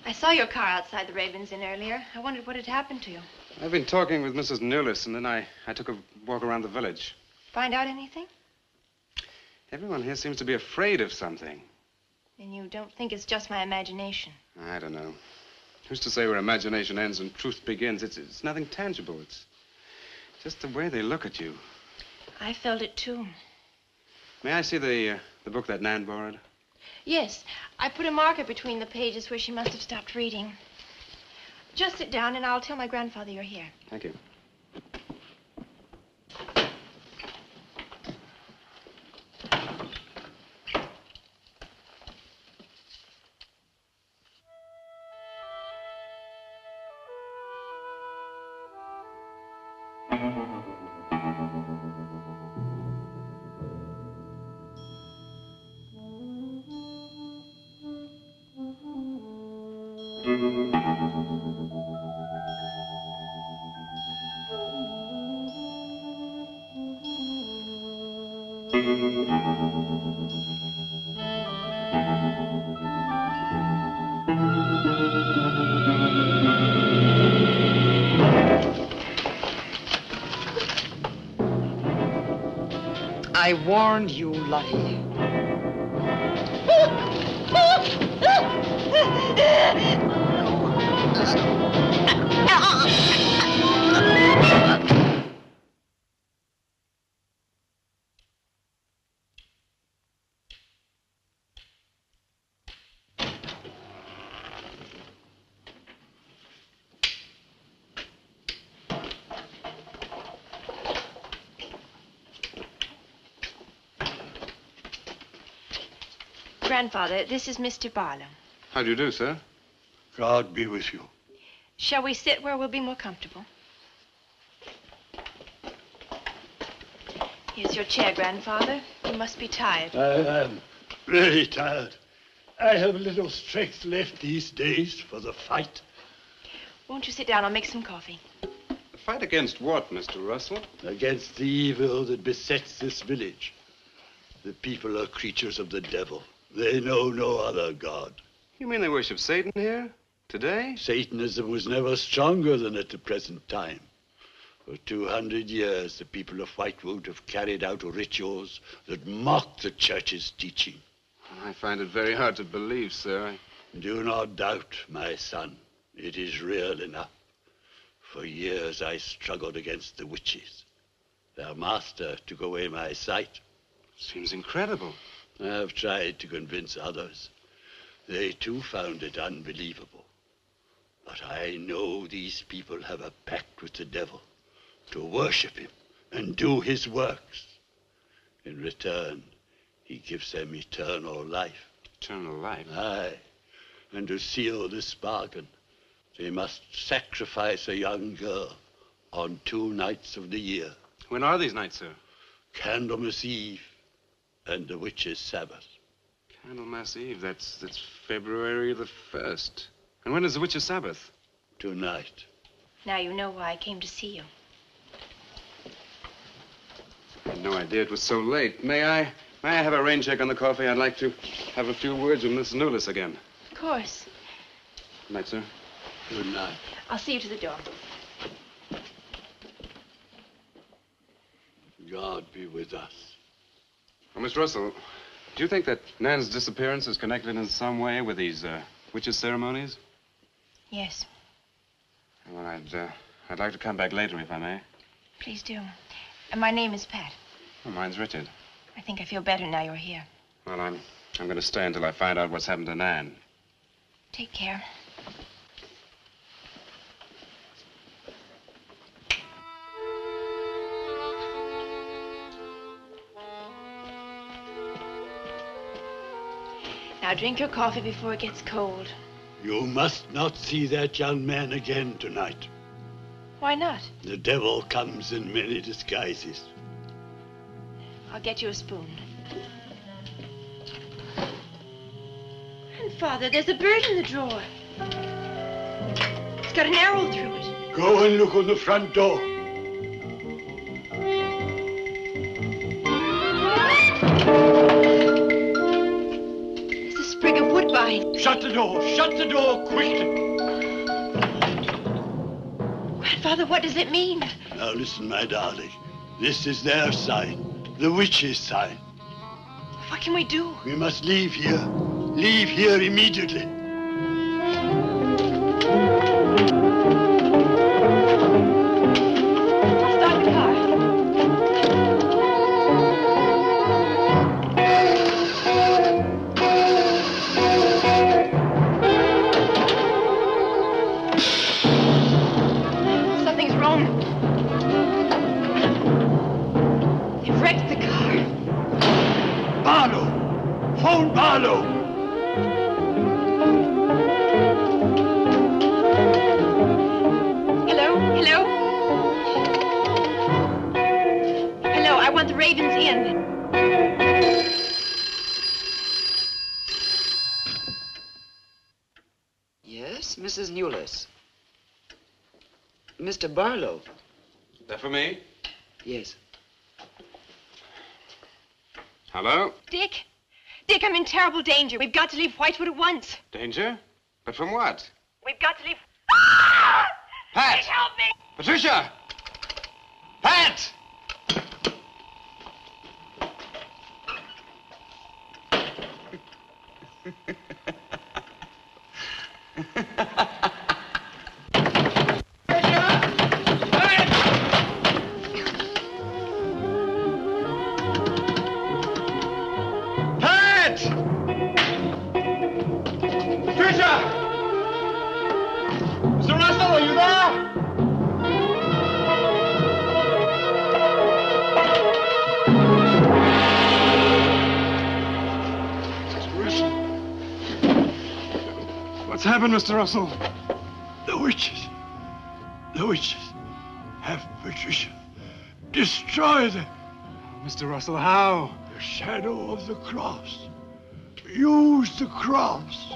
I saw your car outside the Ravens Inn earlier. I wondered what had happened to you. I've been talking with Mrs. Newless, and then I took a walk around the village. Find out anything? Everyone here seems to be afraid of something. And you don't think it's just my imagination? I don't know. Who's to say where imagination ends and truth begins? It's nothing tangible. It's just the way they look at you. I felt it, too. May I see the book that Nan borrowed? Yes. I put a marker between the pages where she must have stopped reading. Just sit down, and I'll tell my grandfather you're here. Thank you. I warned you, Lottie. Grandfather, this is Mr. Barlow. How do you do, sir? God be with you. Shall we sit where we'll be more comfortable? Here's your chair, Grandfather. You must be tired. I am very tired. I have little strength left these days for the fight. Won't you sit down? I'll make some coffee. The fight against what, Mr. Russell? Against the evil that besets this village. The people are creatures of the devil. They know no other god. You mean they worship Satan here? Today? Satanism was never stronger than at the present time. For 200 years, the people of Whitewood have carried out rituals that mock the church's teaching. I find it very hard to believe, sir. Do not doubt, my son. It is real enough. For years, I struggled against the witches. Their master took away my sight. Seems incredible. I have tried to convince others. They, too, found it unbelievable. But I know these people have a pact with the devil to worship him and do his works. In return, he gives them eternal life. Eternal life? Aye. And to seal this bargain, they must sacrifice a young girl on 2 nights of the year. When are these nights, sir? Candlemas Eve and the witch's Sabbath. Candlemas Eve, that's February the 1st. And when is the witch's Sabbath? Tonight. Now you know why I came to see you. I had no idea it was so late. May I have a rain check on the coffee? I'd like to have a few words with Miss Newless again. Of course. Good night, sir. Good night. I'll see you to the door. God be with us. Well, Miss Russell, do you think that Nan's disappearance is connected in some way with these witches' ceremonies? Yes. Well, I'd like to come back later, if I may. Please do. And my name is Pat. Well, mine's Richard. I think I feel better now you're here. Well, I'm going to stay until I find out what's happened to Nan. Take care. Now drink your coffee before it gets cold. You must not see that young man again tonight. Why not? The devil comes in many disguises. I'll get you a spoon. Grandfather, there's a bird in the drawer. It's got an arrow through it. Go and look on the front door. There's a sprig of woodbine the door. Shut the door quickly. Grandfather, what does it mean? Now listen, my darling. This is their sign. The witch's sign. What can we do? We must leave here. Leave here immediately. Start the car. Something's wrong. They've wrecked the car. Barlow! Phone Barlow! Hello? Hello? Hello, I want the Ravens Inn. Yes, Mrs. Newless. Mr. Barlow. That for me? Yes. Hello? Dick? Dick, I'm in terrible danger. We've got to leave Whitewood at once. Danger? But from what? We've got to leave... Pat! Dick, help me! Patricia! Pat! Mr. Russell, are you there? What's happened, Mr. Russell? The witches. The witches have Patricia. Destroy them. Mr. Russell, how? The shadow of the cross. Use the cross.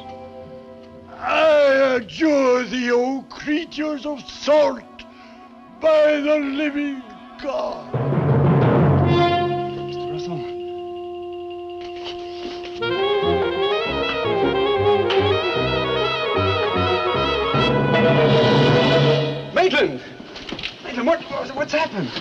I adjure thee, O creatures of salt, by the living God. Mr. Russell. Maitland! Maitland, what's happened?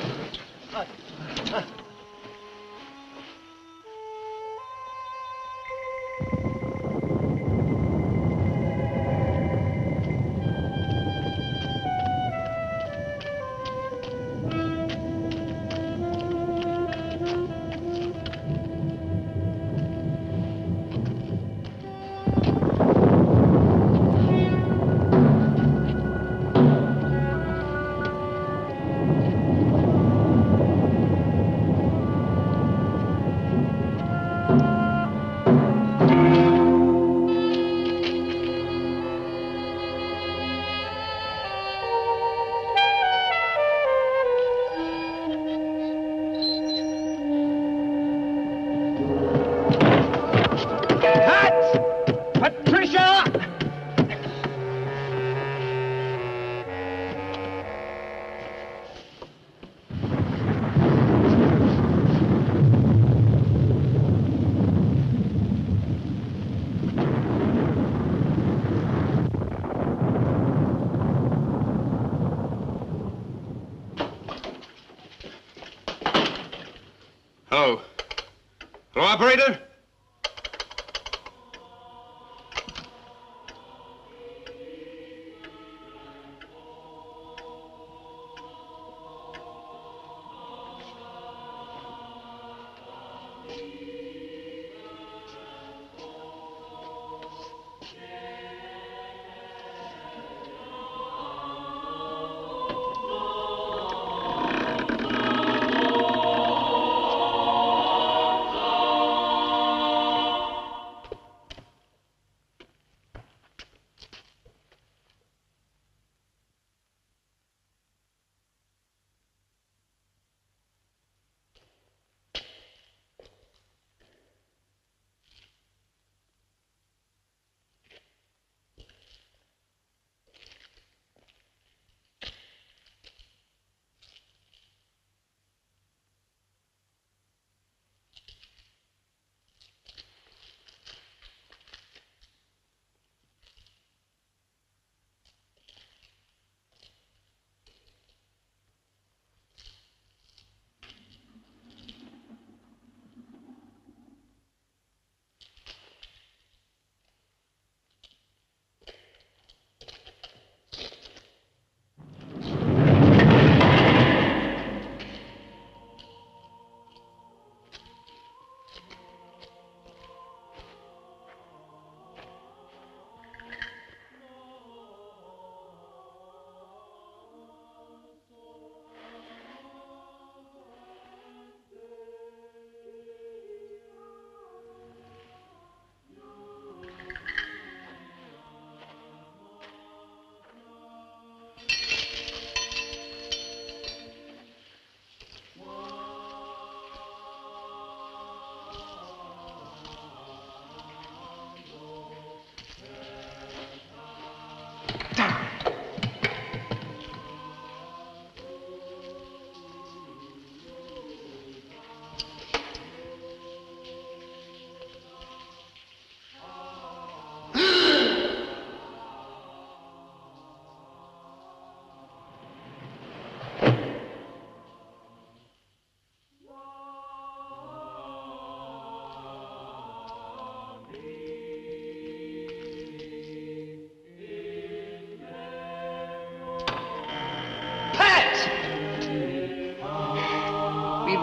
Hello. Hello, operator?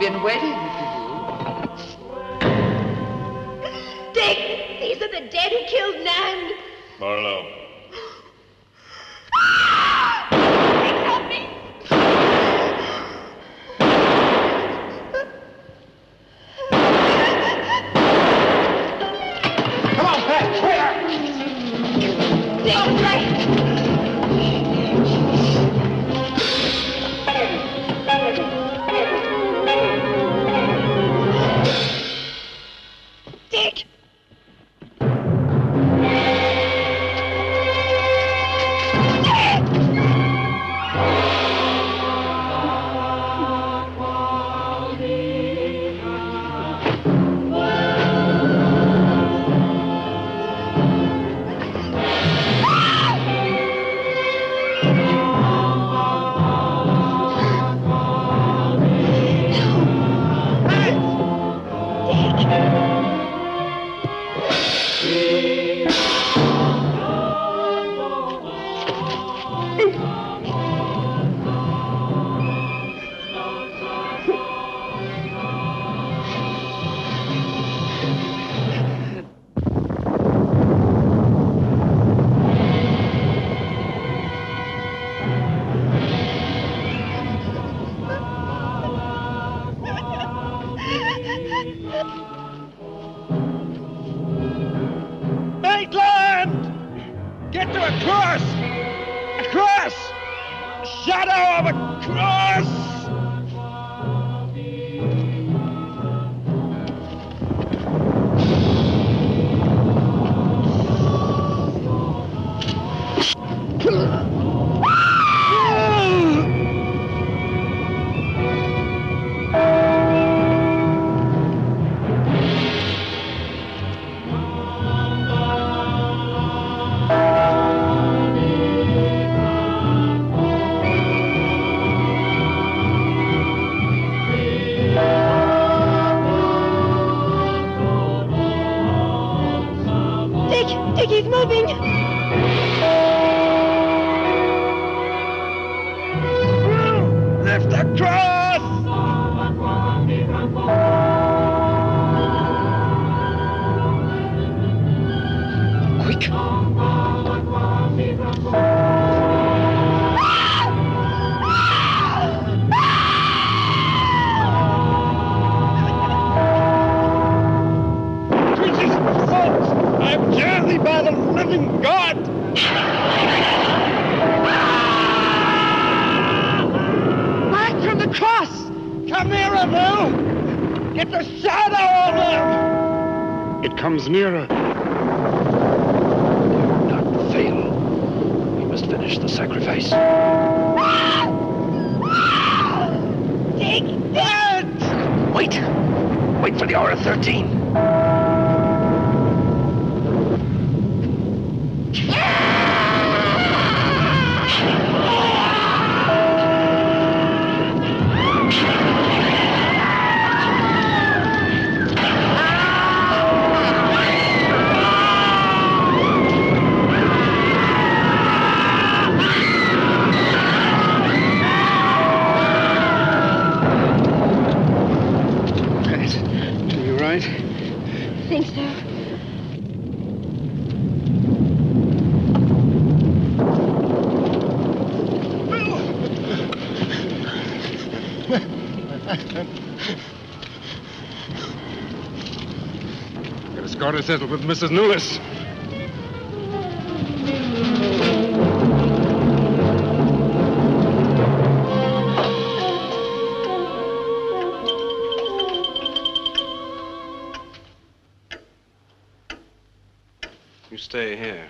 been waiting for you. Dick, these are the dead who killed Nan. Barlow. Dick, help me. Come on, Pat, quicker! Dick, right. Dick! Get to a cross! A cross! A shadow of a cross! He's moving. Lift the cross! Quick! I'm journeyed by the living God! Back from the cross! Come nearer, Bill! Get the shadow of him! It comes nearer. Not fail. We must finish the sacrifice. Dick! Wait! Wait for the hour of 13. I think so. Got a score to settle with Mrs. Newless. You stay here.